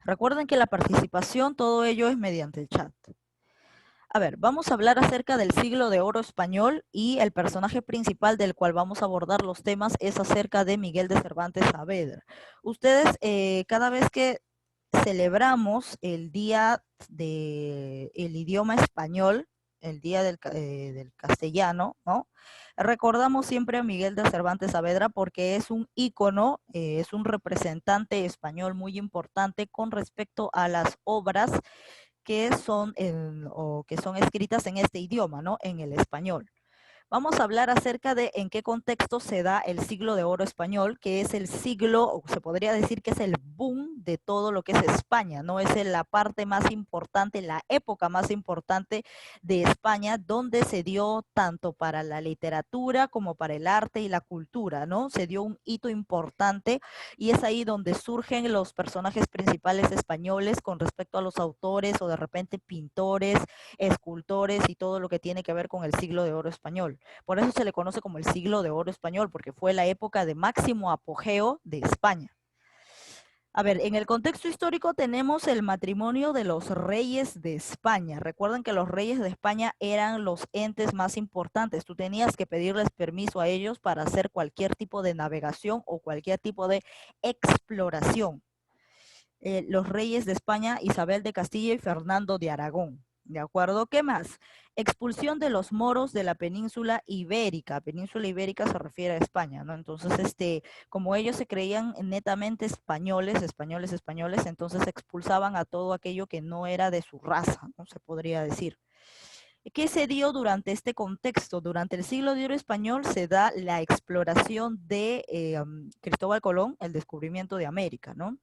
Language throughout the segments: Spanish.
Recuerden que la participación, todo ello es mediante el chat. A ver, vamos a hablar acerca del siglo de oro español y el personaje principal del cual vamos a abordar los temas es acerca de Miguel de Cervantes Saavedra. Ustedes, cada vez que celebramos el Día del Idioma Español, el Día del Castellano, ¿no? Recordamos siempre a Miguel de Cervantes Saavedra porque es un ícono, es un representante español muy importante con respecto a las obras que son, o que son escritas en este idioma, ¿no? En el español. Vamos a hablar acerca de en qué contexto se da el siglo de oro español, que es el siglo, o se podría decir que es el boom de todo lo que es España, ¿no? Es la parte más importante, la época más importante de España, donde se dio tanto para la literatura como para el arte y la cultura, ¿no? Se dio un hito importante y es ahí donde surgen los personajes principales españoles con respecto a los autores o de repente pintores, escultores y todo lo que tiene que ver con el siglo de oro español. Por eso se le conoce como el siglo de oro español, porque fue la época de máximo apogeo de España. A ver, en el contexto histórico tenemos el matrimonio de los reyes de España. Recuerden que los reyes de España eran los entes más importantes. Tú tenías que pedirles permiso a ellos para hacer cualquier tipo de navegación o cualquier tipo de exploración. Los reyes de España, Isabel de Castilla y Fernando de Aragón. ¿De acuerdo? ¿Qué más? Expulsión de los moros de la península ibérica. Península ibérica se refiere a España, ¿no? Entonces, como ellos se creían netamente españoles, entonces expulsaban a todo aquello que no era de su raza, ¿no? Se podría decir. ¿Qué se dio durante este contexto? Durante el siglo de oro español se da la exploración de Cristóbal Colón, el descubrimiento de América, ¿no?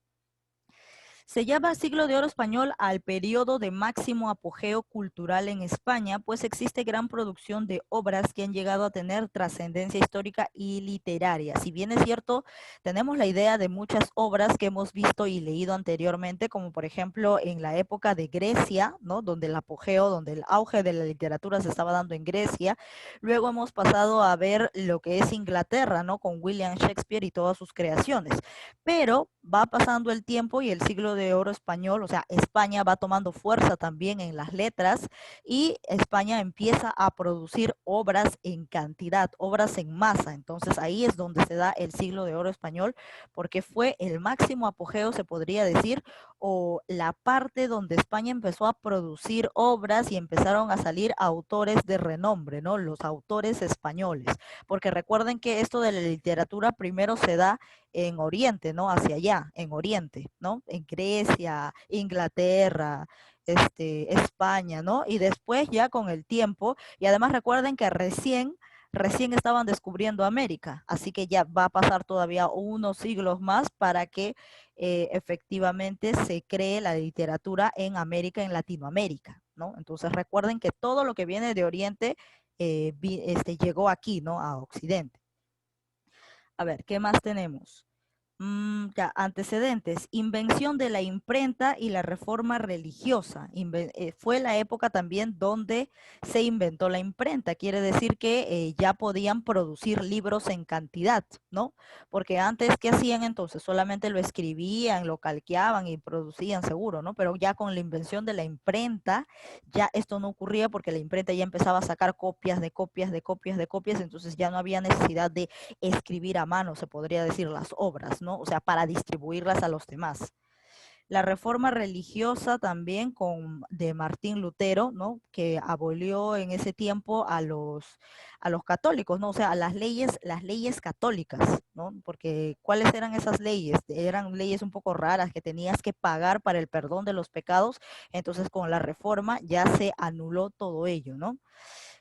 Se llama siglo de oro español al periodo de máximo apogeo cultural en España, pues existe gran producción de obras que han llegado a tener trascendencia histórica y literaria. Si bien es cierto, tenemos la idea de muchas obras que hemos visto y leído anteriormente, como por ejemplo en la época de Grecia, ¿no? Donde el apogeo, donde el auge de la literatura se estaba dando en Grecia. Luego hemos pasado a ver lo que es Inglaterra, ¿no? Con William Shakespeare y todas sus creaciones. Pero va pasando el tiempo y el siglo de oro español, o sea, España va tomando fuerza también en las letras y España empieza a producir obras en cantidad, obras en masa. Entonces ahí es donde se da el siglo de oro español, porque fue el máximo apogeo, se podría decir, o la parte donde España empezó a producir obras y empezaron a salir autores de renombre, ¿no? Los autores españoles. Porque recuerden que esto de la literatura primero se da en Oriente, ¿no? Hacia allá, en Oriente, ¿no? En Grecia, Inglaterra, España, ¿no? Y después ya con el tiempo, y además recuerden que recién estaban descubriendo América, así que ya va a pasar todavía unos siglos más para que efectivamente se cree la literatura en América, en Latinoamérica, ¿no? Entonces recuerden que todo lo que viene de Oriente llegó aquí, ¿no? A Occidente. A ver, ¿qué más tenemos? Ya, antecedentes, invención de la imprenta y la reforma religiosa. Fue la época también donde se inventó la imprenta, quiere decir que ya podían producir libros en cantidad, ¿no? Porque antes, ¿qué hacían entonces? Solamente lo escribían, lo calqueaban y producían seguro, ¿no? Pero ya con la invención de la imprenta, ya esto no ocurría porque la imprenta ya empezaba a sacar copias de copias de copias de copias, entonces ya no había necesidad de escribir a mano, se podría decir, las obras, ¿no? O sea, para distribuirlas a los demás. La reforma religiosa también de Martín Lutero, ¿no? Que abolió en ese tiempo a los católicos, ¿no? O sea, a las leyes católicas, ¿no? Porque ¿cuáles eran esas leyes? Eran leyes un poco raras que tenías que pagar para el perdón de los pecados, entonces con la reforma ya se anuló todo ello, ¿no?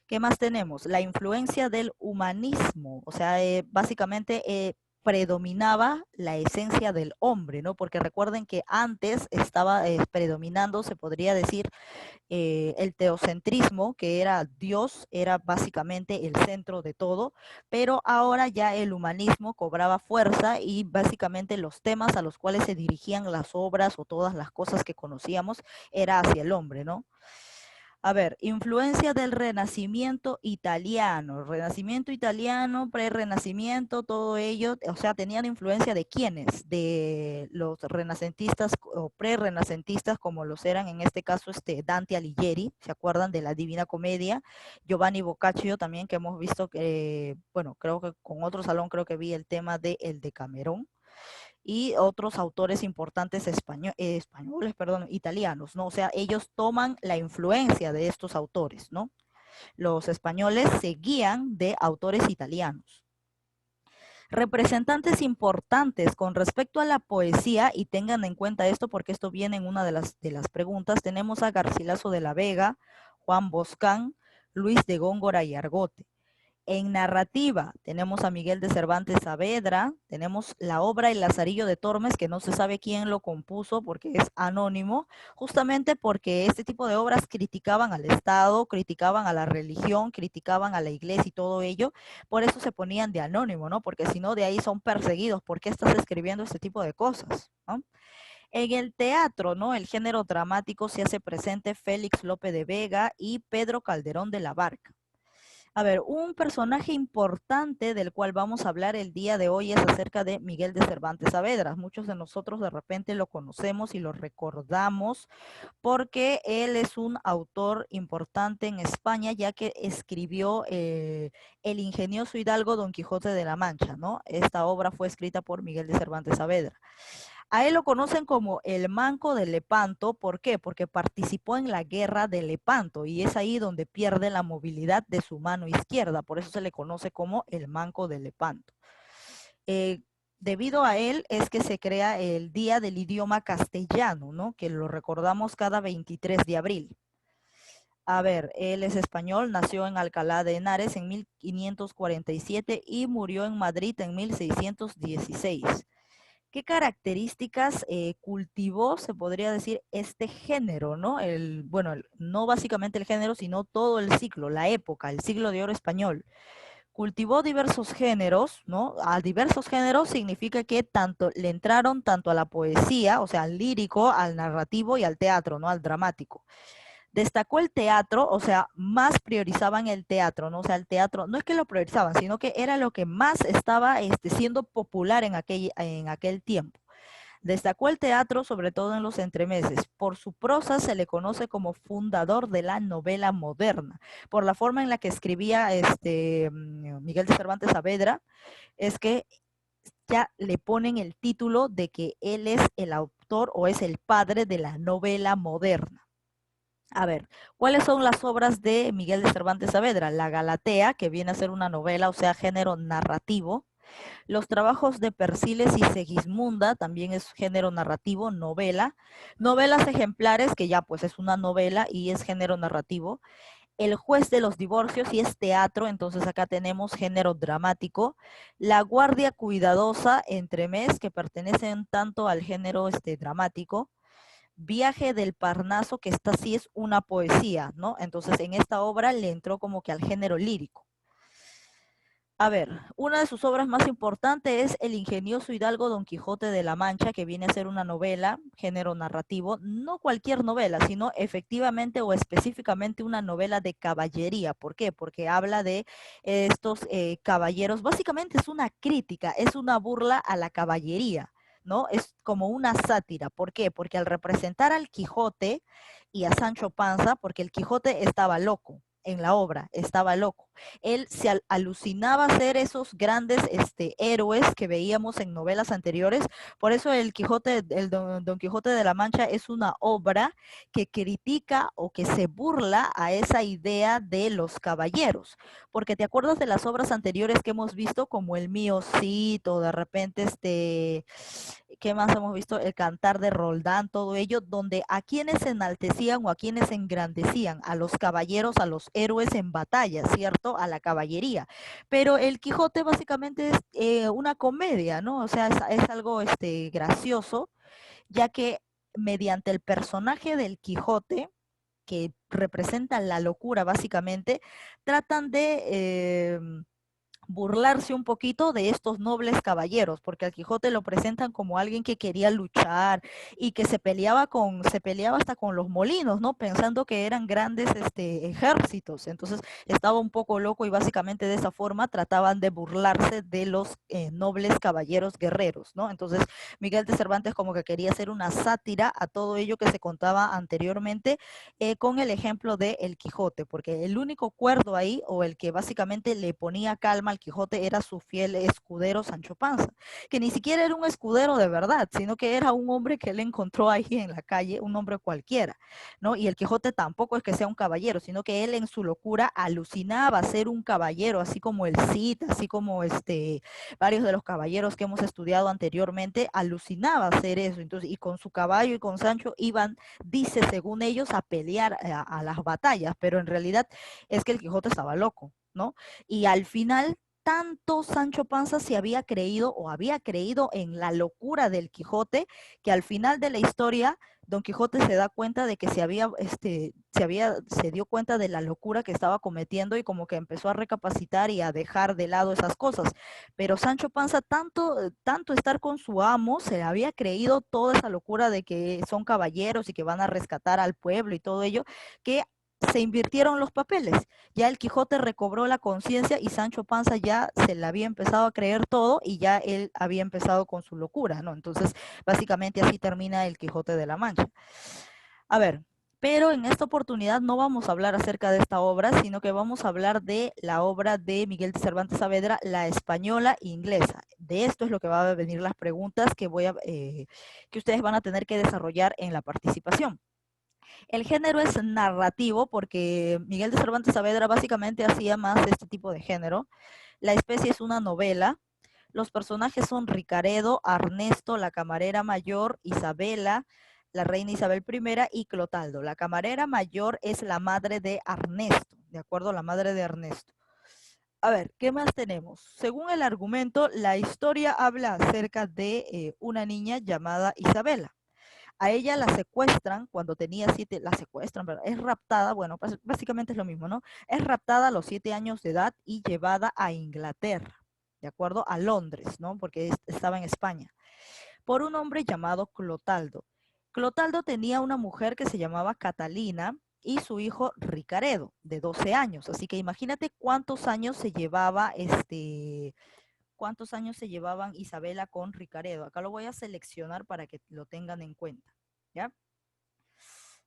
¿Qué más tenemos? La influencia del humanismo, o sea, básicamente predominaba la esencia del hombre, ¿no? Porque recuerden que antes estaba predominando, se podría decir, el teocentrismo, que era Dios, era básicamente el centro de todo, pero ahora ya el humanismo cobraba fuerza y básicamente los temas a los cuales se dirigían las obras o todas las cosas que conocíamos era hacia el hombre, ¿no? A ver, influencia del Renacimiento italiano, pre-renacimiento, todo ello, o sea, tenían influencia de quiénes, de los renacentistas o pre-renacentistas, como los eran en este caso Dante Alighieri, ¿se acuerdan de la Divina Comedia? Giovanni Boccaccio también, que hemos visto que, bueno, creo que con otro salón creo que vi el tema de el Decamerón y otros autores importantes españoles, perdón, italianos, ¿no? O sea, ellos toman la influencia de estos autores, ¿no? Los españoles se guían de autores italianos. Representantes importantes con respecto a la poesía, y tengan en cuenta esto porque esto viene en una de las preguntas, tenemos a Garcilaso de la Vega, Juan Boscán, Luis de Góngora y Argote. En narrativa tenemos a Miguel de Cervantes Saavedra, tenemos la obra El Lazarillo de Tormes, que no se sabe quién lo compuso porque es anónimo, justamente porque este tipo de obras criticaban al Estado, criticaban a la religión, criticaban a la iglesia y todo ello, por eso se ponían de anónimo, ¿no? Porque si no, de ahí son perseguidos. ¿Por qué estás escribiendo este tipo de cosas? ¿No? En el teatro, ¿no? El género dramático se hace presente Félix Lope de Vega y Pedro Calderón de la Barca. A ver, un personaje importante del cual vamos a hablar el día de hoy es acerca de Miguel de Cervantes Saavedra. Muchos de nosotros de repente lo conocemos y lo recordamos porque él es un autor importante en España, ya que escribió El ingenioso hidalgo Don Quijote de la Mancha, ¿no? Esta obra fue escrita por Miguel de Cervantes Saavedra. A él lo conocen como el Manco de Lepanto. ¿Por qué? Porque participó en la guerra de Lepanto y es ahí donde pierde la movilidad de su mano izquierda. Por eso se le conoce como el Manco de Lepanto. Eh, Debido a él es que se crea el Día del Idioma Castellano, ¿no? Que lo recordamos cada 23 de abril. A ver, él es español, nació en Alcalá de Henares en 1547 y murió en Madrid en 1616. ¿Qué características cultivó, se podría decir, este género, ¿no? Bueno, no básicamente el género, sino todo el ciclo, la época, el siglo de oro español. Cultivó diversos géneros, ¿no? A diversos géneros significa que tanto le entraron tanto a la poesía, o sea, al lírico, al narrativo y al teatro, ¿no? Al dramático. Destacó el teatro, o sea, más priorizaban el teatro, ¿no? O sea, el teatro, no es que lo priorizaban, sino que era lo que más estaba siendo popular en aquel tiempo. Destacó el teatro, sobre todo en los entremeses. Por su prosa se le conoce como fundador de la novela moderna. Por la forma en la que escribía Miguel de Cervantes Saavedra, es que ya le ponen el título de que él es el autor o es el padre de la novela moderna. A ver, ¿cuáles son las obras de Miguel de Cervantes Saavedra? La Galatea, que viene a ser una novela, o sea, género narrativo. Los trabajos de Persiles y Segismunda, también es género narrativo, novela. Novelas ejemplares, que ya pues es una novela y es género narrativo. El juez de los divorcios y es teatro, entonces acá tenemos género dramático. La guardia cuidadosa, entremés, que pertenecen tanto al género dramático. Viaje del Parnaso, que esta sí es una poesía, ¿no? Entonces en esta obra le entró como que al género lírico. A ver, una de sus obras más importantes es El ingenioso hidalgo Don Quijote de la Mancha, que viene a ser una novela, género narrativo, no cualquier novela, sino efectivamente o específicamente una novela de caballería. ¿Por qué? Porque habla de estos caballeros, básicamente es una crítica, es una burla a la caballería, ¿no? Es como una sátira. ¿Por qué? Porque al representar al Quijote y a Sancho Panza, porque el Quijote estaba loco en la obra, estaba loco. Él se alucinaba a ser esos grandes héroes que veíamos en novelas anteriores. Por eso el Quijote, Don Quijote de la Mancha es una obra que critica o que se burla a esa idea de los caballeros. Porque te acuerdas de las obras anteriores que hemos visto, como El mío Cid, o de repente ¿qué más hemos visto? El cantar de Roldán, todo ello, donde a quienes enaltecían o a quienes engrandecían, a los caballeros, a los héroes en batalla, ¿cierto? A la caballería. Pero el Quijote básicamente es una comedia, ¿no? O sea, es algo gracioso, ya que mediante el personaje del Quijote, que representa la locura básicamente, tratan de burlarse un poquito de estos nobles caballeros, porque al Quijote lo presentan como alguien que quería luchar y que se peleaba hasta con los molinos, ¿no? Pensando que eran grandes ejércitos. Entonces estaba un poco loco y básicamente de esa forma trataban de burlarse de los nobles caballeros guerreros, ¿no? Entonces Miguel de Cervantes como que quería hacer una sátira a todo ello que se contaba anteriormente con el ejemplo de El Quijote, porque el único cuerdo ahí, o el que básicamente le ponía calma al Quijote, era su fiel escudero Sancho Panza, que ni siquiera era un escudero de verdad, sino que era un hombre que él encontró ahí en la calle, un hombre cualquiera, ¿no? Y el Quijote tampoco es que sea un caballero, sino que él en su locura alucinaba ser un caballero, así como el Cid, así como varios de los caballeros que hemos estudiado anteriormente, alucinaba hacer eso. Entonces, y con su caballo y con Sancho iban, dice según ellos, a pelear a las batallas, pero en realidad es que el Quijote estaba loco, ¿no? Y al final tanto Sancho Panza se había creído o había creído en la locura del Quijote que al final de la historia Don Quijote se da cuenta de que se dio cuenta de la locura que estaba cometiendo y como que empezó a recapacitar y a dejar de lado esas cosas. Pero Sancho Panza, tanto estar con su amo, se había creído toda esa locura de que son caballeros y que van a rescatar al pueblo y todo ello, que se invirtieron los papeles. Ya el Quijote recobró la conciencia y Sancho Panza ya se le había empezado a creer todo y ya él había empezado con su locura, ¿no? Entonces, básicamente así termina el Quijote de la Mancha. A ver, pero en esta oportunidad no vamos a hablar acerca de esta obra, sino que vamos a hablar de la obra de Miguel de Cervantes Saavedra, la española e inglesa. De esto es lo que van a venir las preguntas que ustedes van a tener que desarrollar en la participación. El género es narrativo porque Miguel de Cervantes Saavedra básicamente hacía más este tipo de género. La especie es una novela. Los personajes son Ricaredo, Ernesto, la camarera mayor, Isabela, la reina Isabel I y Clotaldo. La camarera mayor es la madre de Ernesto, ¿de acuerdo? La madre de Ernesto. A ver, ¿qué más tenemos? Según el argumento, la historia habla acerca de una niña llamada Isabela. A ella la secuestran cuando tenía 7, la secuestran, ¿verdad? Es raptada, bueno, pues básicamente es lo mismo, ¿no? Es raptada a los 7 años de edad y llevada a Inglaterra, ¿de acuerdo? A Londres, ¿no? Porque estaba en España, por un hombre llamado Clotaldo. Clotaldo tenía una mujer que se llamaba Catalina y su hijo Ricaredo, de 12 años. Así que imagínate cuántos años se llevaba cuántos años se llevaban Isabela con Ricaredo. Acá lo voy a seleccionar para que lo tengan en cuenta, ¿ya?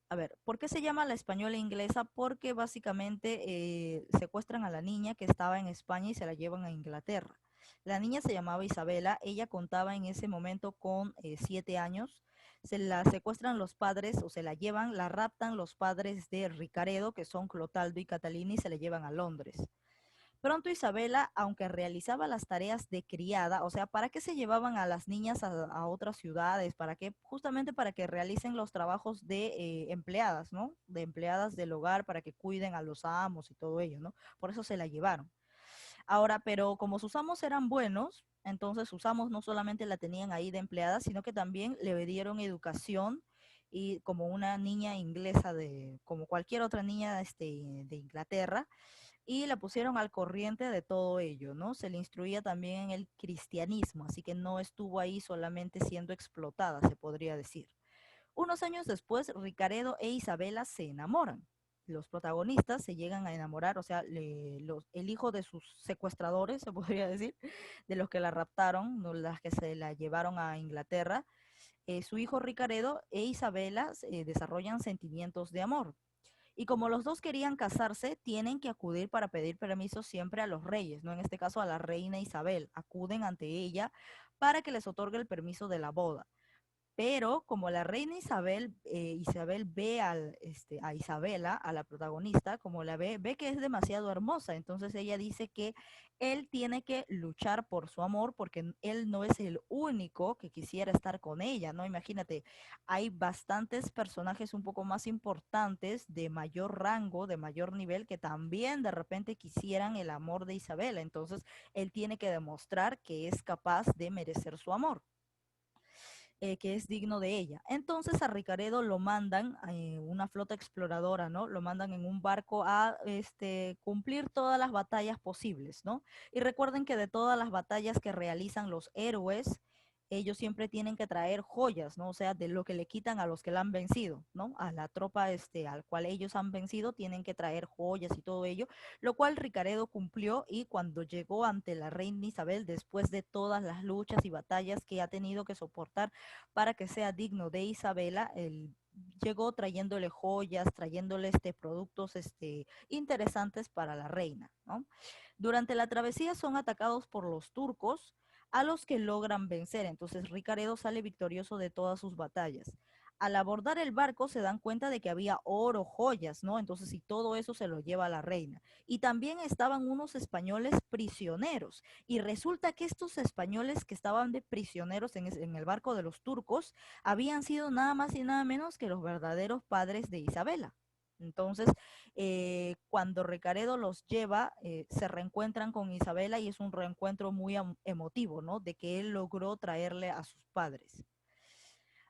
A ver, ¿por qué se llama la española inglesa? Porque básicamente secuestran a la niña que estaba en España y se la llevan a Inglaterra. La niña se llamaba Isabela, ella contaba en ese momento con 7 años. Se la secuestran los padres o se la llevan, la raptan los padres de Ricaredo, que son Clotaldo y Catalina, y se la llevan a Londres. Pronto Isabela, aunque realizaba las tareas de criada, o sea, ¿para qué se llevaban a las niñas a otras ciudades? ¿Para qué? Justamente para que realicen los trabajos de empleadas, ¿no? De empleadas del hogar, para que cuiden a los amos y todo ello, ¿no? Por eso se la llevaron. Ahora, pero como sus amos eran buenos, entonces sus amos no solamente la tenían ahí de empleada, sino que también le dieron educación y como una niña inglesa como cualquier otra niña de Inglaterra, y la pusieron al corriente de todo ello, ¿no? Se le instruía también en el cristianismo, así que no estuvo ahí solamente siendo explotada, se podría decir. Unos años después, Ricaredo e Isabela se enamoran. Los protagonistas se llegan a enamorar, o sea, el hijo de sus secuestradores, se podría decir, de los que la raptaron, no, las que se la llevaron a Inglaterra, su hijo Ricaredo e Isabela desarrollan sentimientos de amor. Y como los dos querían casarse, tienen que acudir para pedir permiso siempre a los reyes, ¿no? En este caso a la reina Isabel. Acuden ante ella para que les otorgue el permiso de la boda. Pero como la reina Isabel ve a Isabela, a la protagonista, como la ve que es demasiado hermosa, entonces ella dice que él tiene que luchar por su amor porque él no es el único que quisiera estar con ella, ¿no? Imagínate, hay bastantes personajes un poco más importantes, de mayor rango, de mayor nivel, que también de repente quisieran el amor de Isabela, entonces él tiene que demostrar que es capaz de merecer su amor. que es digno de ella. Entonces a Ricaredo lo mandan, una flota exploradora, ¿no? Lo mandan en un barco a cumplir todas las batallas posibles, ¿no? Y recuerden que de todas las batallas que realizan los héroes, ellos siempre tienen que traer joyas, ¿no? O sea, de lo que le quitan a los que la han vencido, ¿no? A la tropa al cual ellos han vencido, tienen que traer joyas y todo ello, lo cual Ricaredo cumplió y cuando llegó ante la reina Isabel, después de todas las luchas y batallas que ha tenido que soportar para que sea digno de Isabela, él llegó trayéndole joyas, trayéndole productos interesantes para la reina, ¿no? Durante la travesía son atacados por los turcos, a los que logran vencer. Entonces Ricaredo sale victorioso de todas sus batallas. Al abordar el barco se dan cuenta de que había oro, joyas, ¿no? Entonces, y todo eso se lo lleva la reina. Y también estaban unos españoles prisioneros. Y resulta que estos españoles que estaban de prisioneros en el barco de los turcos habían sido nada más y nada menos que los verdaderos padres de Isabela. Entonces, cuando Ricaredo los lleva, se reencuentran con Isabela y es un reencuentro muy emotivo, ¿no? De que él logró traerle a sus padres.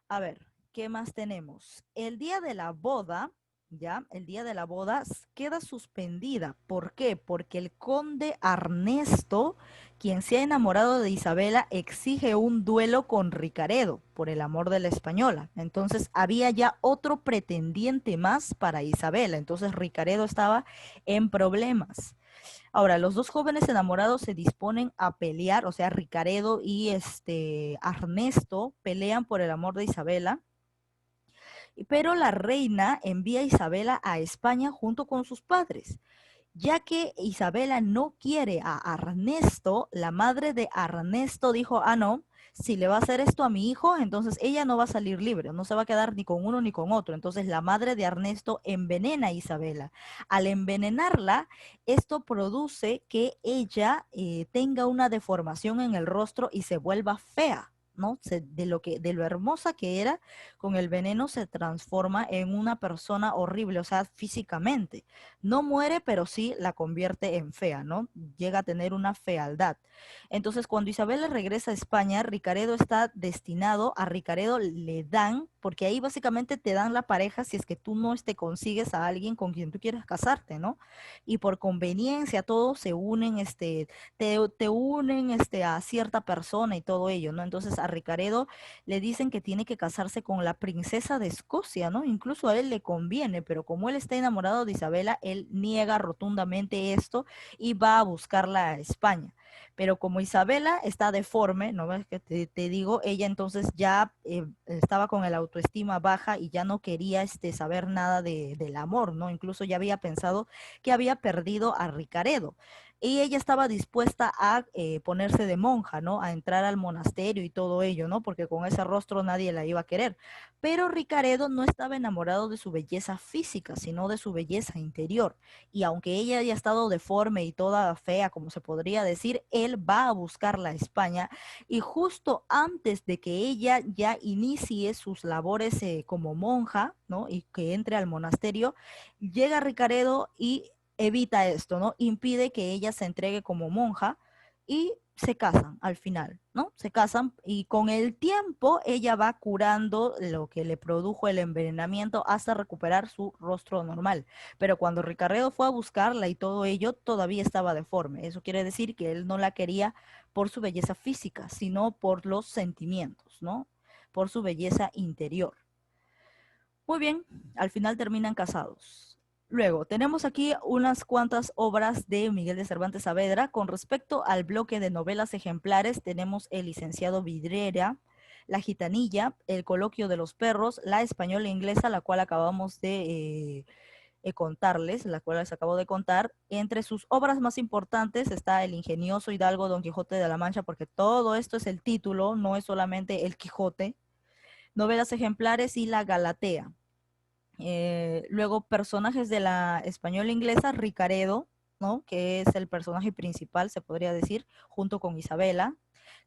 A ver, ¿qué más tenemos? El día de la boda, ¿ya? El día de la boda queda suspendida. ¿Por qué? Porque el conde Ernesto, quien se ha enamorado de Isabela, exige un duelo con Ricaredo por el amor de la española. Entonces había ya otro pretendiente más para Isabela. Entonces Ricaredo estaba en problemas. Ahora, los dos jóvenes enamorados se disponen a pelear, o sea, Ricaredo y Ernesto pelean por el amor de Isabela, pero la reina envía a Isabela a España junto con sus padres. Ya que Isabela no quiere a Ernesto, la madre de Ernesto dijo, ah, no, si le va a hacer esto a mi hijo, entonces ella no va a salir libre, no se va a quedar ni con uno ni con otro. Entonces la madre de Ernesto envenena a Isabela. Al envenenarla, esto produce que ella tenga una deformación en el rostro y se vuelva fea. ¿No? De lo hermosa que era, con el veneno se transforma en una persona horrible, o sea, físicamente. No muere, pero sí la convierte en fea, ¿no? Llega a tener una fealdad. Entonces, cuando Isabela regresa a España, Ricaredo está destinado, a Ricaredo le dan, porque ahí básicamente te dan la pareja si es que tú no consigues a alguien con quien tú quieras casarte, ¿no? Y por conveniencia todos se unen, te unen a cierta persona y todo ello, ¿no? Entonces a Ricaredo le dicen que tiene que casarse con la princesa de Escocia, ¿no? Incluso a él le conviene, pero como él está enamorado de Isabela, él niega rotundamente esto y va a buscarla a España. Pero como Isabela está deforme, ¿no ves que te digo? Ella entonces ya estaba con el autoestima baja y ya no quería saber nada del amor, ¿no? Incluso ya había pensado que había perdido a Ricaredo y ella estaba dispuesta a ponerse de monja, ¿no? A entrar al monasterio y todo ello, ¿no? Porque con ese rostro nadie la iba a querer. Pero Ricaredo no estaba enamorado de su belleza física, sino de su belleza interior. Y aunque ella haya estado deforme y toda fea, como se podría decir, él va a buscarla a España y justo antes de que ella ya inicie sus labores como monja, ¿no? Y que entre al monasterio, llega Ricaredo y evita esto, ¿no? Impide que ella se entregue como monja y se casan al final, ¿no? Se casan y con el tiempo ella va curando lo que le produjo el envenenamiento hasta recuperar su rostro normal. Pero cuando Ricaredo fue a buscarla y todo ello, todavía estaba deforme. Eso quiere decir que él no la quería por su belleza física, sino por los sentimientos, ¿no? Por su belleza interior. Muy bien, al final terminan casados. Luego, tenemos aquí unas cuantas obras de Miguel de Cervantes Saavedra. Con respecto al bloque de novelas ejemplares, tenemos El licenciado Vidriera, La gitanilla, El coloquio de los perros, La española inglesa, la cual acabamos de contarles, la cual les acabo de contar. Entre sus obras más importantes está El ingenioso Hidalgo Don Quijote de la Mancha, porque todo esto es el título, no es solamente El Quijote. Novelas ejemplares y La Galatea. Luego, personajes de la española inglesa, Ricaredo, ¿no? Que es el personaje principal, se podría decir, junto con Isabela.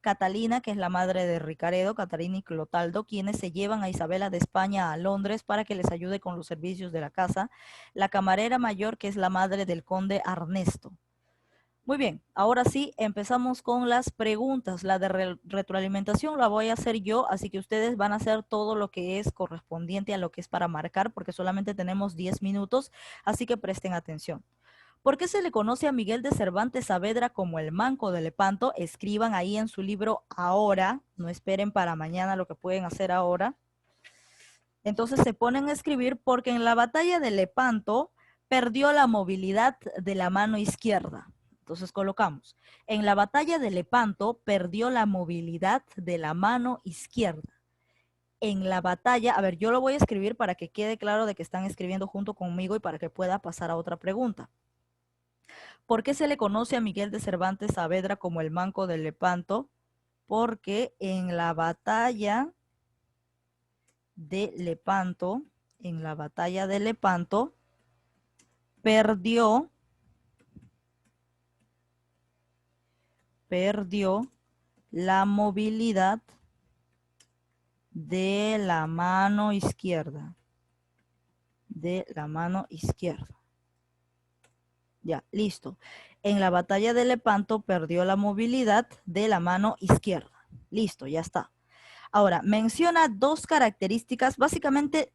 Catalina, que es la madre de Ricaredo, Catalina y Clotaldo, quienes se llevan a Isabela de España a Londres para que les ayude con los servicios de la casa. La camarera mayor, que es la madre del conde Ernesto. Muy bien, ahora sí empezamos con las preguntas. La de retroalimentación la voy a hacer yo, así que ustedes van a hacer todo lo que es correspondiente a lo que es para marcar, porque solamente tenemos 10 minutos, así que presten atención. ¿Por qué se le conoce a Miguel de Cervantes Saavedra como el Manco de Lepanto? Escriban ahí en su libro ahora, no esperen para mañana lo que pueden hacer ahora. Entonces se ponen a escribir porque en la batalla de Lepanto perdió la movilidad de la mano izquierda. Entonces colocamos, en la batalla de Lepanto perdió la movilidad de la mano izquierda. En la batalla, a ver, yo lo voy a escribir para que quede claro de que están escribiendo junto conmigo y para que pueda pasar a otra pregunta. ¿Por qué se le conoce a Miguel de Cervantes Saavedra como el Manco de Lepanto? Porque en la batalla de Lepanto, perdió la movilidad de la mano izquierda. Ya, listo. En la batalla de Lepanto perdió la movilidad de la mano izquierda. Listo, ya está. Ahora, menciona dos características. Básicamente,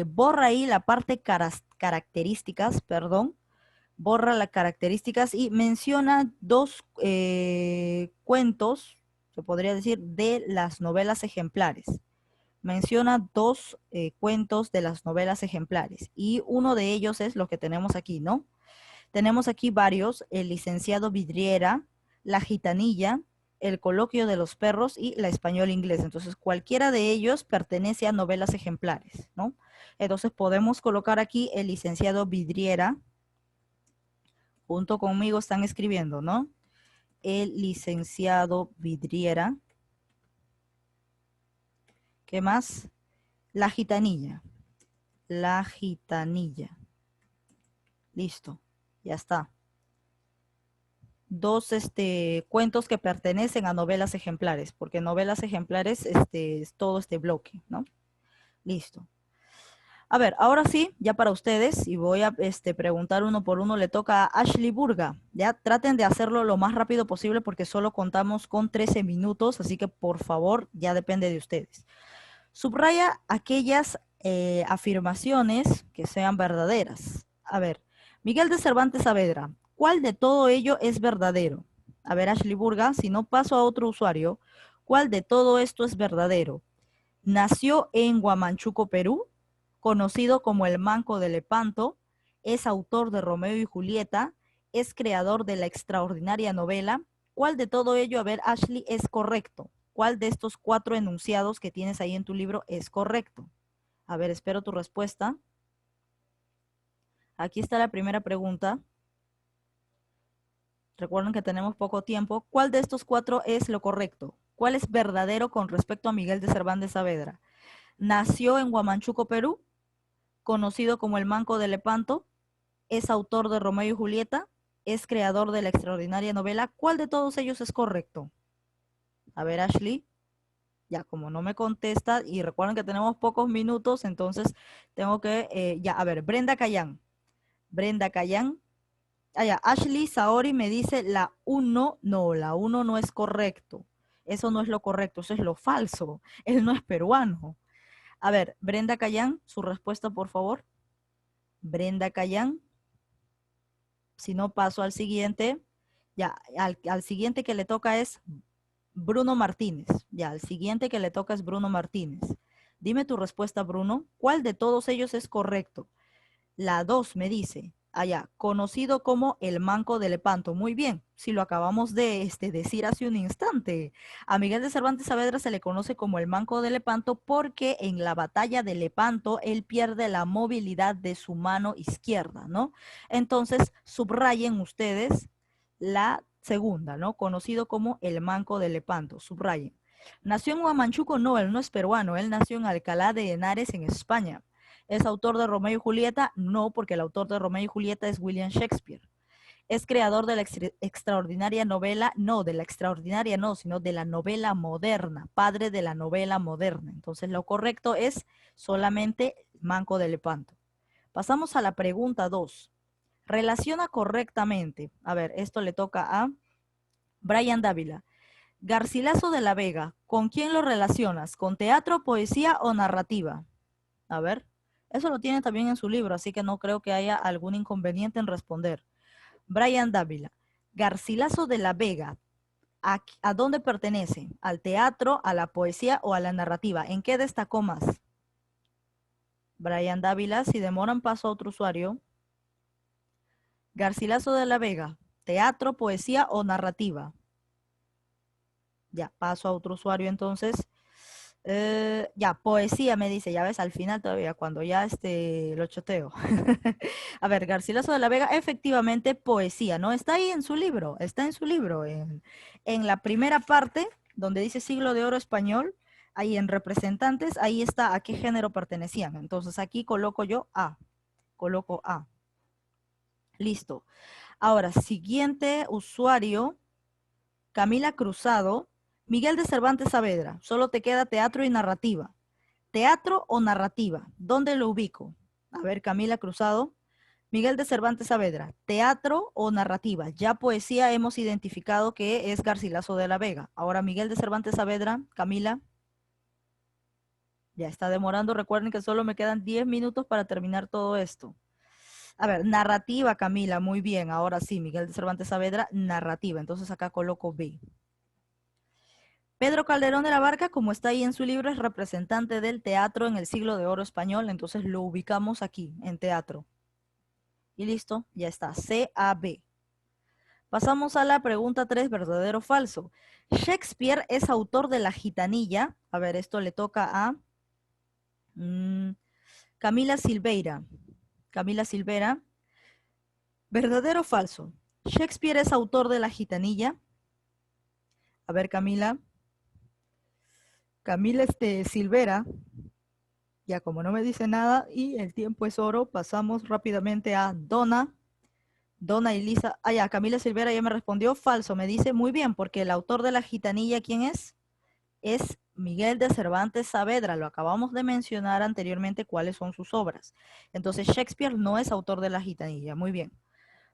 borra ahí la parte características, perdón. Borra las características y menciona dos cuentos, se podría decir, de las novelas ejemplares. Menciona dos cuentos de las novelas ejemplares y uno de ellos es lo que tenemos aquí, ¿no? Tenemos aquí varios, el licenciado Vidriera, la gitanilla, el coloquio de los perros y la español inglés. Entonces, cualquiera de ellos pertenece a novelas ejemplares, ¿no? Entonces, podemos colocar aquí el licenciado Vidriera. Junto conmigo están escribiendo, ¿no? El licenciado Vidriera. ¿Qué más? La gitanilla. La gitanilla. Listo, ya está. Dos cuentos que pertenecen a novelas ejemplares, porque novelas ejemplares es todo este bloque, ¿no? Listo. A ver, ahora sí, ya para ustedes, y voy a preguntar uno por uno, le toca a Ashley Burga. Ya traten de hacerlo lo más rápido posible porque solo contamos con 13 minutos, así que por favor, ya depende de ustedes. Subraya aquellas afirmaciones que sean verdaderas. A ver, Miguel de Cervantes Saavedra, ¿cuál de todo ello es verdadero? A ver, Ashley Burga, si no paso a otro usuario, ¿cuál de todo esto es verdadero? Nació en Huamanchuco, Perú, conocido como el Manco de Lepanto, es autor de Romeo y Julieta, es creador de la extraordinaria novela. ¿Cuál de todo ello, a ver, Ashley, es correcto? ¿Cuál de estos 4 enunciados que tienes ahí en tu libro es correcto? A ver, espero tu respuesta. Aquí está la primera pregunta. Recuerden que tenemos poco tiempo. ¿Cuál de estos 4 es lo correcto? ¿Cuál es verdadero con respecto a Miguel de Cervantes Saavedra? Nació en Huamanchuco, Perú, conocido como el Manco de Lepanto, es autor de Romeo y Julieta, es creador de la extraordinaria novela. ¿Cuál de todos ellos es correcto? A ver, Ashley. Ya, como no me contesta, y recuerden que tenemos pocos minutos, entonces tengo que, ya, a ver, Brenda Cayán. Brenda Cayán. Ah, ya, Ashley Saori me dice la 1, no, la 1 no es correcto. Eso no es lo correcto, eso es lo falso. Él no es peruano. A ver, Brenda Cayán, su respuesta, por favor. Brenda Cayán. Si no, paso al siguiente. Ya, al siguiente que le toca es Bruno Martínez. Ya, el siguiente que le toca es Bruno Martínez. Dime tu respuesta, Bruno. ¿Cuál de todos ellos es correcto? La 2 me dice, allá, conocido como el Manco de Lepanto. Muy bien, si lo acabamos de decir hace un instante. A Miguel de Cervantes Saavedra se le conoce como el Manco de Lepanto porque en la batalla de Lepanto él pierde la movilidad de su mano izquierda, ¿no? Entonces, subrayen ustedes la segunda, ¿no? Conocido como el Manco de Lepanto, subrayen. ¿Nació en Huamanchuco? No, él no es peruano, él nació en Alcalá de Henares, en España. ¿Es autor de Romeo y Julieta? No, porque el autor de Romeo y Julieta es William Shakespeare. ¿Es creador de la extraordinaria novela? No, de la extraordinaria no, sino de la novela moderna, padre de la novela moderna. Entonces lo correcto es solamente Manco de Lepanto. Pasamos a la pregunta 2. Relaciona correctamente. A ver, esto le toca a Brian Dávila. Garcilaso de la Vega, ¿con quién lo relacionas? ¿Con teatro, poesía o narrativa? A ver, eso lo tiene también en su libro, así que no creo que haya algún inconveniente en responder. Brian Dávila, Garcilaso de la Vega, ¿a dónde pertenece? ¿Al teatro, a la poesía o a la narrativa? ¿En qué destacó más? Brian Dávila, si demoran paso a otro usuario. Garcilaso de la Vega, teatro, poesía o narrativa. Ya, paso a otro usuario entonces. Ya, poesía me dice, ya ves, al final todavía, cuando ya lo choteo. A ver, Garcilaso de la Vega, efectivamente poesía, ¿no? Está ahí en su libro, está en su libro, en la primera parte, donde dice Siglo de Oro Español, ahí en representantes, ahí está a qué género pertenecían. Entonces aquí coloco yo A, coloco A. Listo. Ahora, siguiente usuario, Camila Cruzado, Miguel de Cervantes Saavedra. Solo te queda teatro y narrativa. ¿Teatro o narrativa? ¿Dónde lo ubico? A ver, Camila Cruzado. Miguel de Cervantes Saavedra. ¿Teatro o narrativa? Ya poesía hemos identificado que es Garcilaso de la Vega. Ahora Miguel de Cervantes Saavedra, Camila. Ya está demorando. Recuerden que solo me quedan 10 minutos para terminar todo esto. A ver, narrativa, Camila, muy bien. Ahora sí, Miguel de Cervantes Saavedra, narrativa. Entonces acá coloco B. Pedro Calderón de la Barca, como está ahí en su libro, es representante del teatro en el Siglo de Oro Español, entonces lo ubicamos aquí, en teatro. Y listo, ya está, C-A-B. Pasamos a la pregunta 3, verdadero o falso. Shakespeare es autor de La Gitanilla. A ver, esto le toca a Camila Silveira. Camila Silveira. ¿Verdadero o falso? Shakespeare es autor de La Gitanilla. A ver, Camila. Camila Silveira. Ya como no me dice nada y el tiempo es oro, pasamos rápidamente a Donna. Donna Elisa. Ah, ya, Camila Silveira ya me respondió falso. Me dice muy bien, porque el autor de La Gitanilla, ¿quién es? Es Miguel de Cervantes Saavedra. Lo acabamos de mencionar anteriormente cuáles son sus obras. Entonces Shakespeare no es autor de La Gitanilla. Muy bien.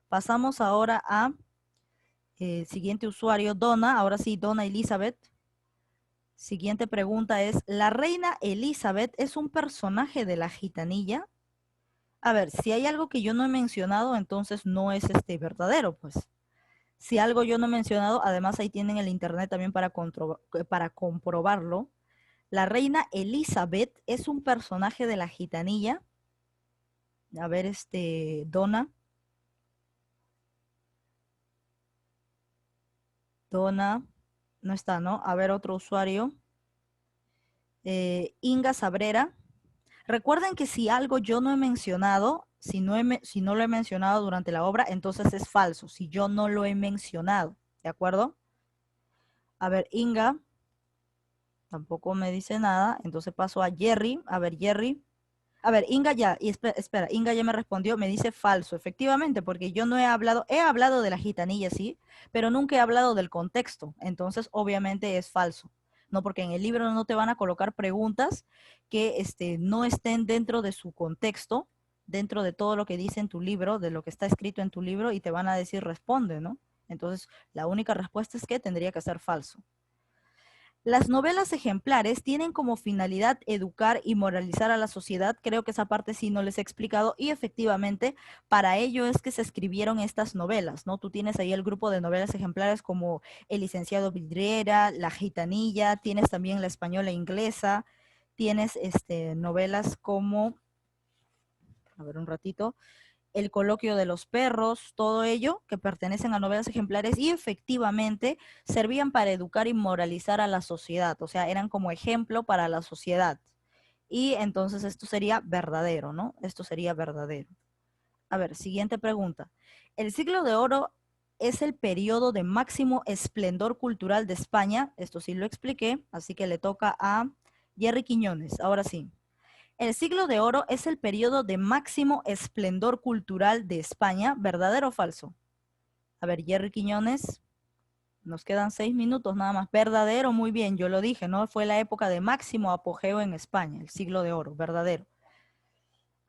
Pasamos ahora a siguiente usuario, Donna. Ahora sí, Donna Elizabeth. Siguiente pregunta es, ¿la reina Elizabeth es un personaje de La Gitanilla? A ver, si hay algo que yo no he mencionado, entonces no es verdadero, pues. Si algo yo no he mencionado, además ahí tienen el internet también para comprobarlo. La reina Elizabeth es un personaje de La Gitanilla. A ver, Donna. Donna, no está, ¿no? A ver, otro usuario. Inga Sabrera. Recuerden que si algo yo no he mencionado, si no lo he mencionado durante la obra, entonces es falso, si yo no lo he mencionado, ¿de acuerdo? A ver, Inga, tampoco me dice nada, entonces paso a Jerry. A ver, Jerry. A ver, Inga ya, y espera, Inga ya me respondió, me dice falso, efectivamente, porque yo no he hablado de la gitanilla, sí, pero nunca he hablado del contexto, entonces obviamente es falso, ¿no? Porque en el libro no te van a colocar preguntas que no estén dentro de su contexto, dentro de todo lo que dice en tu libro, de lo que está escrito en tu libro, y te van a decir responde, ¿no? Entonces, la única respuesta es que tendría que ser falso. Las novelas ejemplares tienen como finalidad educar y moralizar a la sociedad. Creo que esa parte sí no les he explicado y efectivamente para ello es que se escribieron estas novelas, ¿no? Tú tienes ahí el grupo de novelas ejemplares como El licenciado Vidriera, La Gitanilla, tienes también La Española Inglesa, tienes novelas como, a ver un ratito, El coloquio de los perros, todo ello que pertenecen a novelas ejemplares y efectivamente servían para educar y moralizar a la sociedad, o sea, eran como ejemplo para la sociedad. Y entonces esto sería verdadero, ¿no? Esto sería verdadero. A ver, siguiente pregunta. El siglo de oro es el periodo de máximo esplendor cultural de España, esto sí lo expliqué, así que le toca a Jerry Quiñones, ahora sí. El siglo de oro es el periodo de máximo esplendor cultural de España, ¿verdadero o falso? A ver, Jerry Quiñones, nos quedan 6 minutos nada más. Verdadero, muy bien, yo lo dije, ¿no? Fue la época de máximo apogeo en España, el siglo de oro, verdadero.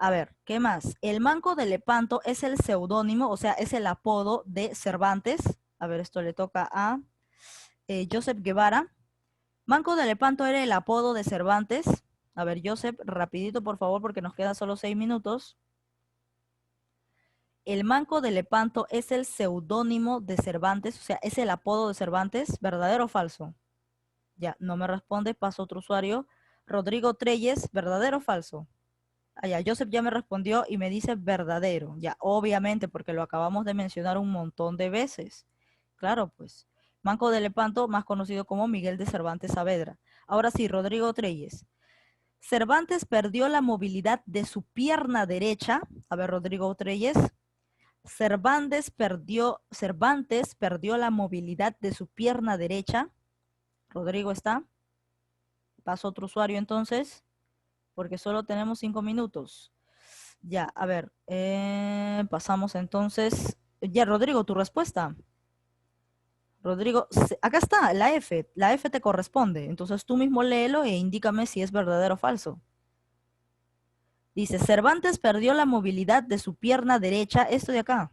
A ver, ¿qué más? El Manco de Lepanto es el seudónimo, o sea, es el apodo de Cervantes. A ver, esto le toca a Joseph Guevara. Manco de Lepanto era el apodo de Cervantes. A ver, Joseph, rapidito por favor, porque nos quedan solo 6 minutos. El Manco de Lepanto es el seudónimo de Cervantes, o sea, es el apodo de Cervantes, ¿verdadero o falso? Ya, no me responde, paso a otro usuario. Rodrigo Treyes, ¿verdadero o falso? Ah, ya, Joseph ya me respondió y me dice verdadero. Ya, obviamente, porque lo acabamos de mencionar un montón de veces. Claro, pues. Manco de Lepanto, más conocido como Miguel de Cervantes Saavedra. Ahora sí, Rodrigo Treyes. Cervantes perdió la movilidad de su pierna derecha. A ver, Rodrigo Treyes. Cervantes perdió la movilidad de su pierna derecha. Rodrigo está. Paso a otro usuario entonces, porque solo tenemos 5 minutos. Ya, a ver, pasamos entonces. Ya, Rodrigo, tu respuesta. Rodrigo, acá está, la F te corresponde. Entonces tú mismo léelo e indícame si es verdadero o falso. Dice, Cervantes perdió la movilidad de su pierna derecha. Esto de acá.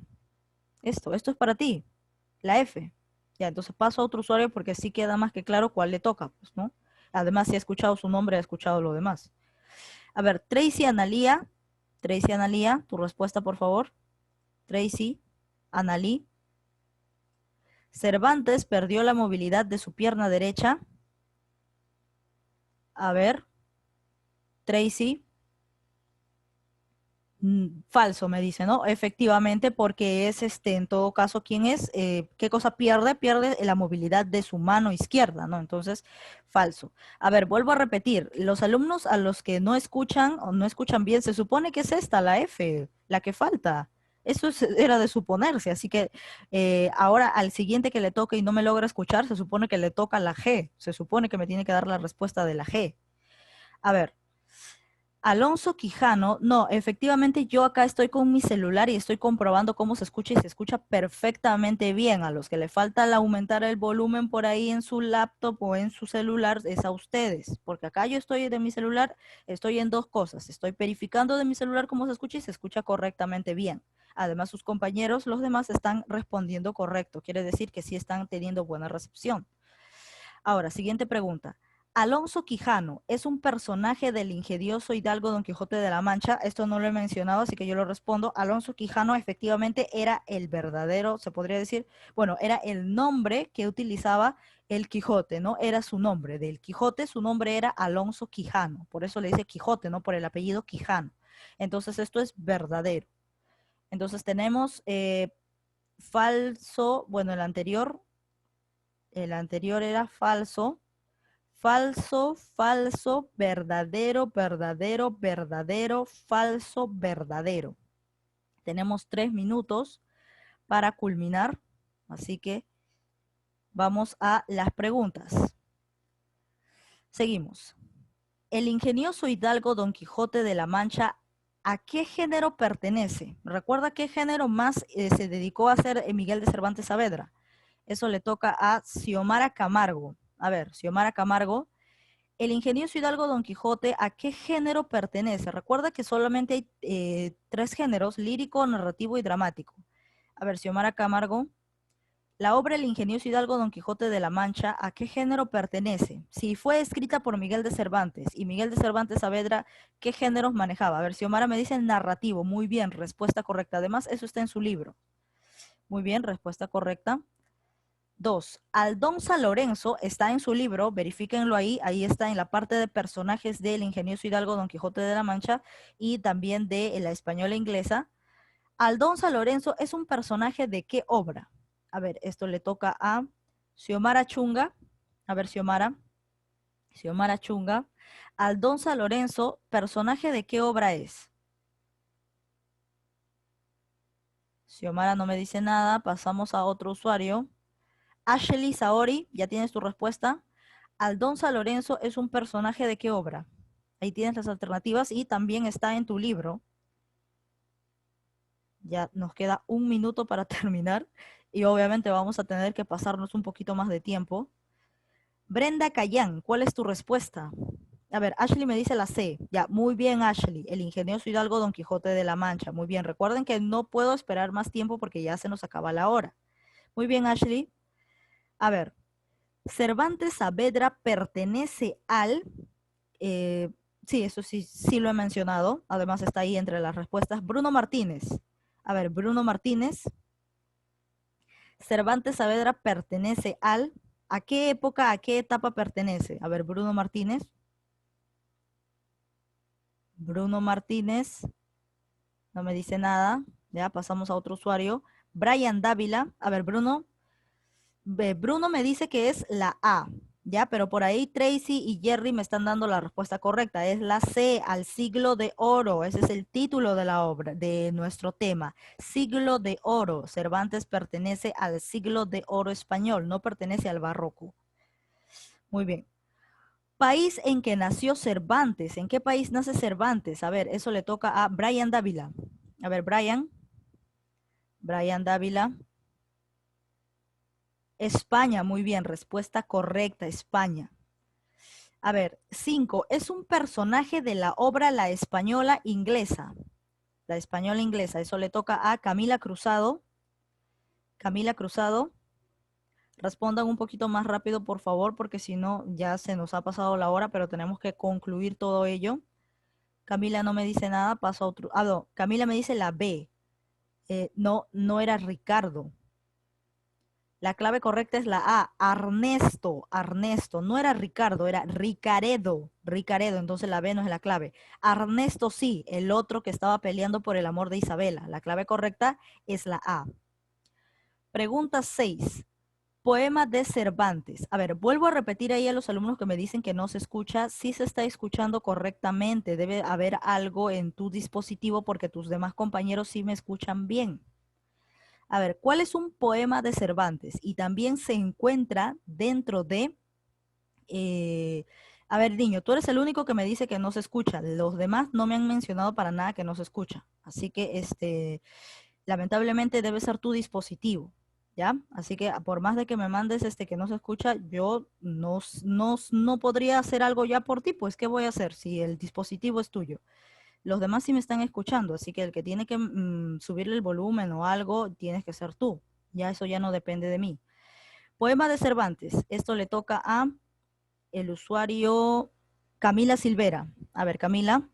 Esto es para ti. La F. Ya, entonces paso a otro usuario porque así queda más que claro cuál le toca, pues, ¿no? Además, si ha escuchado su nombre, ha escuchado lo demás. A ver, Tracy Analía, tu respuesta, por favor. Tracy, Analí. Cervantes perdió la movilidad de su pierna derecha. A ver, Tracy. Falso, me dice, ¿no? Efectivamente, porque es en todo caso, ¿quién es? ¿Qué cosa pierde? Pierde la movilidad de su mano izquierda, ¿no? Entonces, falso. A ver, vuelvo a repetir, los alumnos a los que no escuchan o no escuchan bien, se supone que es esta, la F, la que falta. Era de suponerse, así que ahora al siguiente que le toque y no me logra escuchar, se supone que le toca la G, se supone que me tiene que dar la respuesta de la G. A ver, Alonso Quijano, no, efectivamente yo acá estoy con mi celular y estoy comprobando cómo se escucha y se escucha perfectamente bien. A los que le falta aumentar el volumen por ahí en su laptop o en su celular es a ustedes, porque acá yo estoy de mi celular, estoy en dos cosas, estoy verificando de mi celular cómo se escucha y se escucha correctamente bien. Además, sus compañeros, los demás, están respondiendo correcto, quiere decir que sí están teniendo buena recepción. Ahora, siguiente pregunta. Alonso Quijano es un personaje del ingenioso Hidalgo Don Quijote de la Mancha. Esto no lo he mencionado, así que yo lo respondo. Alonso Quijano efectivamente era el verdadero, se podría decir, bueno, era el nombre que utilizaba el Quijote, ¿no? Era su nombre. Del Quijote, su nombre era Alonso Quijano. Por eso le dice Quijote, ¿no? Por el apellido Quijano. Entonces, esto es verdadero. Entonces, tenemos falso, bueno, el anterior era falso. Falso, falso, verdadero, verdadero, verdadero, falso, verdadero. Tenemos 3 minutos para culminar, así que vamos a las preguntas. Seguimos. El ingenioso hidalgo Don Quijote de la Mancha, ¿a qué género pertenece? ¿Recuerda qué género más se dedicó a hacer Miguel de Cervantes Saavedra? Eso le toca a Xiomara Camargo. A ver, Xiomara Camargo. El ingenioso hidalgo Don Quijote, ¿a qué género pertenece? Recuerda que solamente hay 3 géneros, lírico, narrativo y dramático. A ver, Xiomara Camargo, la obra El ingenioso hidalgo Don Quijote de la Mancha, ¿a qué género pertenece? Si fue escrita por Miguel de Cervantes y Miguel de Cervantes Saavedra, ¿qué géneros manejaba? A ver, Xiomara me dice narrativo, muy bien, respuesta correcta. Además, eso está en su libro. Muy bien, respuesta correcta. 2. Aldonza Lorenzo está en su libro, verifíquenlo ahí está en la parte de personajes del ingenioso hidalgo Don Quijote de la Mancha y también de la española inglesa. Aldonza Lorenzo es un personaje de qué obra? A ver, esto le toca a Xiomara Chunga. A ver, Xiomara Chunga. Aldonza Lorenzo, ¿personaje de qué obra es? Xiomara no me dice nada, pasamos a otro usuario. Ashley Saori, ¿ya tienes tu respuesta? Aldonza Lorenzo es un personaje de qué obra. Ahí tienes las alternativas y también está en tu libro. Ya nos queda 1 minuto para terminar y obviamente vamos a tener que pasarnos un poquito más de tiempo. Brenda Cayán, ¿cuál es tu respuesta? A ver, Ashley me dice la C. Ya, muy bien, Ashley. El ingenioso Hidalgo Don Quijote de la Mancha. Muy bien. Recuerden que no puedo esperar más tiempo porque ya se nos acaba la hora. Muy bien, Ashley. A ver, Cervantes Saavedra pertenece al... sí, eso sí, sí lo he mencionado. Además está ahí entre las respuestas. Bruno Martínez. A ver, Bruno Martínez. Cervantes Saavedra pertenece al... ¿A qué época, a qué etapa pertenece? A ver, Bruno Martínez. Bruno Martínez. No me dice nada. Ya, pasamos a otro usuario. Brian Dávila. A ver, Bruno. Bruno me dice que es la A. Ya, pero por ahí Tracy y Jerry me están dando la respuesta correcta. Es la C, al siglo de oro. Ese es el título de la obra, de nuestro tema. Siglo de oro. Cervantes pertenece al siglo de oro español, no pertenece al barroco. Muy bien. País en que nació Cervantes. ¿En qué país nace Cervantes? A ver, eso le toca a Brian Dávila. A ver, Brian Dávila. España, muy bien, respuesta correcta, España. A ver, 5. Es un personaje de la obra La Española Inglesa. La Española Inglesa, eso le toca a Camila Cruzado. Camila Cruzado. Respondan un poquito más rápido, por favor, porque si no, ya se nos ha pasado la hora, pero tenemos que concluir todo ello. Camila no me dice nada, paso a otro. Ah, no, Camila me dice la B. No, no era Ricardo. La clave correcta es la A, Arnesto, Arnesto. No era Ricardo, era Ricaredo, Ricaredo. Entonces la B no es la clave. Arnesto sí, el otro que estaba peleando por el amor de Isabela. La clave correcta es la A. Pregunta 6. Poema de Cervantes. A ver, vuelvo a repetir ahí a los alumnos que me dicen que no se escucha. Sí se está escuchando correctamente. Debe haber algo en tu dispositivo porque tus demás compañeros sí me escuchan bien. A ver, ¿cuál es un poema de Cervantes? Y también se encuentra dentro de... a ver, niño, tú eres el único que me dice que no se escucha. Los demás no me han mencionado para nada que no se escucha. Así que, lamentablemente debe ser tu dispositivo, ¿ya? Así que por más de que me mandes que no se escucha, yo no podría hacer algo ya por ti, pues ¿qué voy a hacer si el dispositivo es tuyo? Los demás sí me están escuchando, así que el que tiene que subirle el volumen o algo, tienes que ser tú. Ya eso ya no depende de mí. Poema de Cervantes. Esto le toca a el usuario Camila Silvera. A ver, Camila.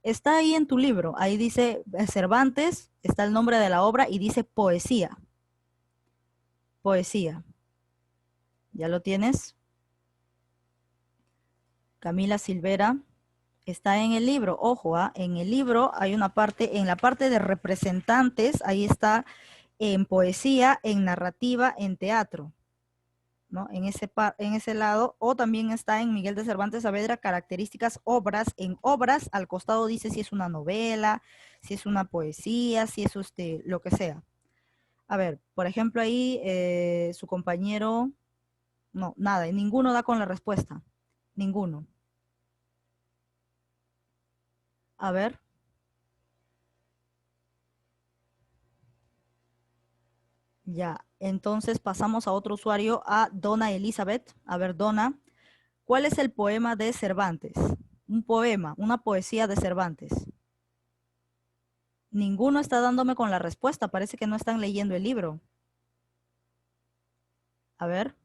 Está ahí en tu libro. Ahí dice Cervantes, está el nombre de la obra y dice poesía. Poesía. ¿Ya lo tienes? Camila Silvera. Está en el libro, ojo, en el libro hay una parte, en la parte de representantes, ahí está en poesía, en narrativa, en teatro, ¿no? En ese lado, o también está en Miguel de Cervantes Saavedra, características, obras, en obras, al costado dice si es una novela, si es una poesía, si es lo que sea. A ver, por ejemplo, ahí su compañero, no, nada, ninguno da con la respuesta, ninguno. A ver. Ya, entonces pasamos a otro usuario, a Donna Elizabeth. A ver, Donna, ¿cuál es el poema de Cervantes? Un poema, una poesía de Cervantes. Ninguno está dándome con la respuesta, parece que no están leyendo el libro. A ver.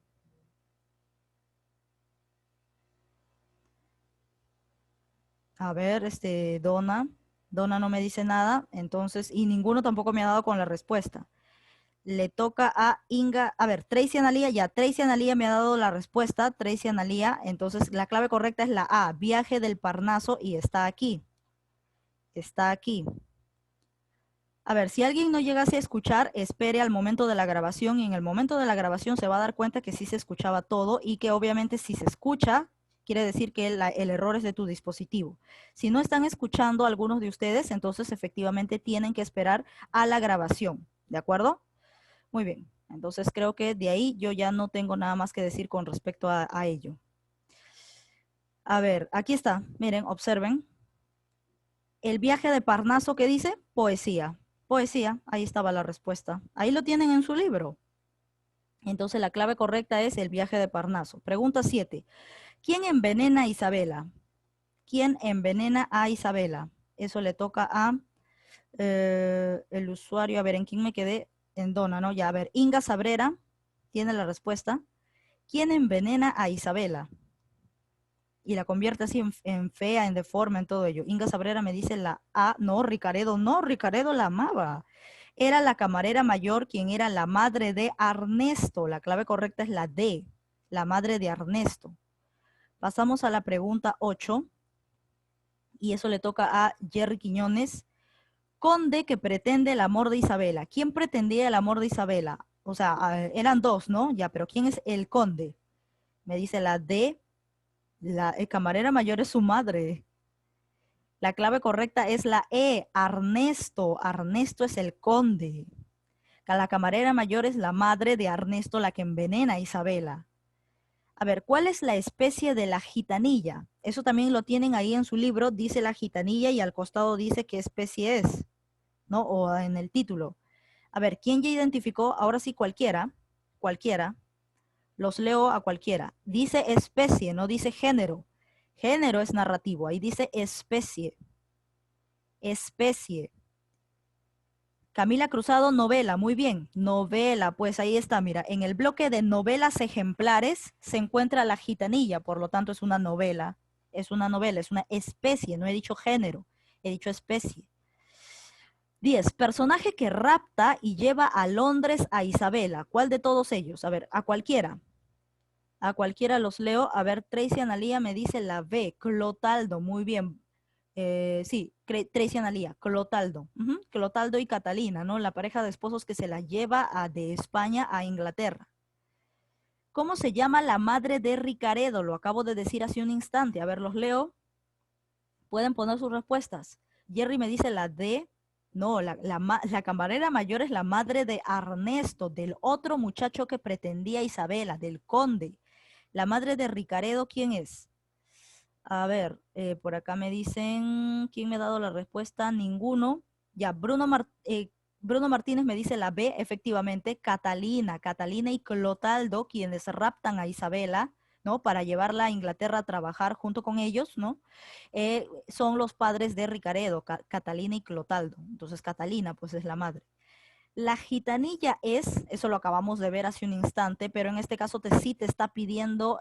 A ver, Donna. Donna no me dice nada, entonces, y ninguno tampoco me ha dado con la respuesta. Le toca a Inga, a ver, Tracy Analía, ya, Tracy Analía me ha dado la respuesta, Tracy Analía, entonces la clave correcta es la A, Viaje del Parnaso, y está aquí. Está aquí. A ver, si alguien no llegase a escuchar, espere al momento de la grabación y en el momento de la grabación se va a dar cuenta que sí se escuchaba todo y que obviamente si se escucha, quiere decir que el error es de tu dispositivo. Si no están escuchando algunos de ustedes, entonces efectivamente tienen que esperar a la grabación, ¿de acuerdo? Muy bien, entonces creo que de ahí yo ya no tengo nada más que decir con respecto a ello. A ver, aquí está, miren, observen. El viaje de Parnaso, ¿qué dice? Poesía. Poesía, ahí estaba la respuesta. Ahí lo tienen en su libro. Entonces la clave correcta es el viaje de Parnaso. Pregunta 7. ¿Quién envenena a Isabela? ¿Quién envenena a Isabela? Eso le toca a el usuario. A ver, ¿en quién me quedé? En Donna, ¿no? Ya, a ver, Inga Sabrera tiene la respuesta. ¿Quién envenena a Isabela? Y la convierte así en fea, en deforme, en todo ello. Inga Sabrera me dice la A. No, Ricaredo la amaba. Era la camarera mayor quien era la madre de Ernesto. La clave correcta es la D, la madre de Ernesto. Pasamos a la pregunta 8. Y eso le toca a Jerry Quiñones. Conde que pretende el amor de Isabela. ¿Quién pretendía el amor de Isabela? O sea, eran dos, ¿no? Ya, pero ¿quién es el conde? Me dice la D. La camarera mayor es su madre. La clave correcta es la E, Ernesto. Ernesto es el conde. La camarera mayor es la madre de Ernesto, la que envenena a Isabela. A ver, ¿cuál es la especie de la gitanilla? Eso también lo tienen ahí en su libro, dice la gitanilla y al costado dice qué especie es, ¿no? O en el título. A ver, ¿quién ya identificó? Ahora sí, cualquiera. Los leo a cualquiera. Dice especie, no dice género. Género es narrativo, ahí dice especie. Especie. Camila Cruzado, novela, muy bien, novela, pues ahí está, mira, en el bloque de novelas ejemplares se encuentra La Gitanilla, por lo tanto es una novela, es una especie, no he dicho género, he dicho especie. 10. Personaje que rapta y lleva a Londres a Isabela, ¿cuál de todos ellos? A ver, a cualquiera los leo, a ver, Tracy Analía me dice la B, Clotaldo, muy bien, sí, Tracy Analía, Clotaldo. Clotaldo y Catalina, ¿no? La pareja de esposos que se la lleva de España a Inglaterra. ¿Cómo se llama la madre de Ricaredo? Lo acabo de decir hace un instante. A ver, los leo. Pueden poner sus respuestas. Jerry me dice la D. No, la camarera mayor es la madre de Ernesto, del otro muchacho que pretendía Isabela, del conde. La madre de Ricaredo, ¿quién es? A ver, por acá me dicen, ¿quién me ha dado la respuesta? Ninguno. Ya, Bruno Martínez me dice la B, efectivamente, Catalina y Clotaldo, quienes raptan a Isabela, ¿no? Para llevarla a Inglaterra a trabajar junto con ellos, ¿no? Son los padres de Ricaredo, Catalina y Clotaldo. Entonces, Catalina, pues es la madre. La gitanilla es, eso lo acabamos de ver hace un instante, pero en este caso sí te está pidiendo,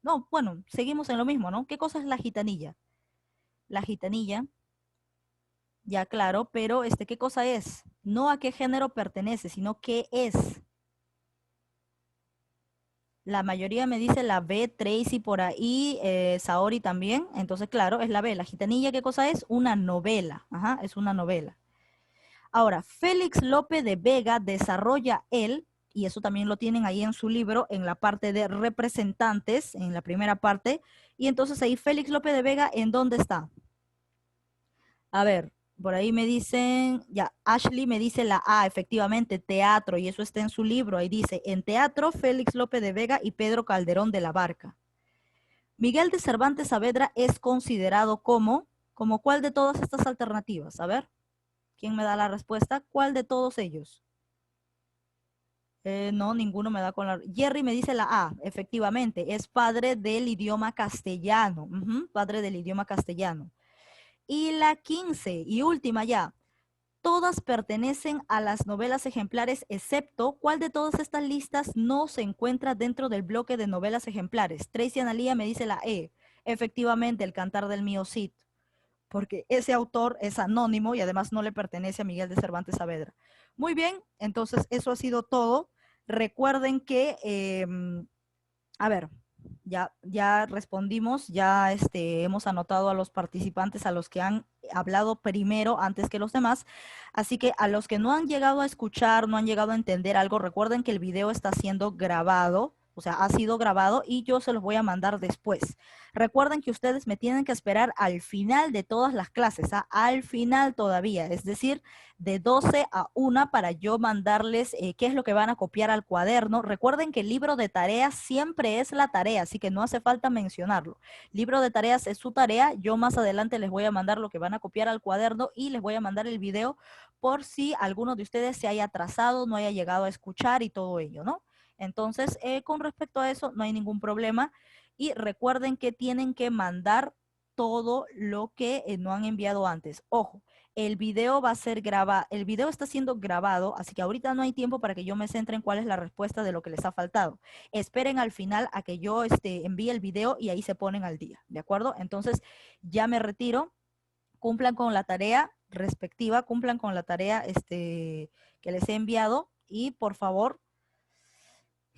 no, bueno, seguimos en lo mismo, ¿no? ¿Qué cosa es la gitanilla? La gitanilla, ya claro, pero ¿qué cosa es? No a qué género pertenece, sino qué es. La mayoría me dice la B, Tracy por ahí, Saori también, entonces claro, es la B. La gitanilla, ¿qué cosa es? Una novela, ajá, es una novela. Ahora, Félix Lope de Vega desarrolla él, y eso también lo tienen ahí en su libro, en la parte de representantes, en la primera parte, y entonces ahí Félix Lope de Vega, ¿en dónde está? A ver, por ahí me dicen, ya, Ashley me dice la A, efectivamente, teatro, y eso está en su libro, ahí dice, en teatro, Félix Lope de Vega y Pedro Calderón de la Barca. Miguel de Cervantes Saavedra es considerado como cuál de todas estas alternativas, a ver. ¿Quién me da la respuesta? ¿Cuál de todos ellos? No, ninguno me da con la... Jerry me dice la A, efectivamente, es padre del idioma castellano, padre del idioma castellano. Y la 15 y última ya, todas pertenecen a las novelas ejemplares, excepto cuál de todas estas listas no se encuentra dentro del bloque de novelas ejemplares. Tracy Analía me dice la E, efectivamente, El cantar del mío Cid, porque ese autor es anónimo y además no le pertenece a Miguel de Cervantes Saavedra. Muy bien, entonces eso ha sido todo. Recuerden que, a ver, ya respondimos, ya hemos anotado a los participantes, a los que han hablado primero antes que los demás. Así que a los que no han llegado a escuchar, no han llegado a entender algo, recuerden que el video está siendo grabado. O sea, ha sido grabado y yo se los voy a mandar después. Recuerden que ustedes me tienen que esperar al final de todas las clases, al final todavía, es decir, de 12 a 1 para yo mandarles qué es lo que van a copiar al cuaderno. Recuerden que el libro de tareas siempre es la tarea, así que no hace falta mencionarlo. Libro de tareas es su tarea. Yo más adelante les voy a mandar lo que van a copiar al cuaderno y les voy a mandar el video por si alguno de ustedes se haya atrasado, no haya llegado a escuchar y todo ello, ¿no? Entonces, con respecto a eso, no hay ningún problema. Y recuerden que tienen que mandar todo lo que no han enviado antes. Ojo, el video va a ser grabado, el video está siendo grabado, así que ahorita no hay tiempo para que yo me centre en cuál es la respuesta de lo que les ha faltado. Esperen al final a que yo envíe el video y ahí se ponen al día, ¿de acuerdo? Entonces ya me retiro, cumplan con la tarea respectiva, cumplan con la tarea que les he enviado y por favor,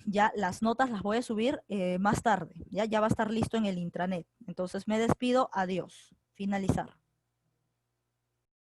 ya las notas las voy a subir más tarde, ya va a estar listo en el intranet. Entonces me despido, adiós, finalizar.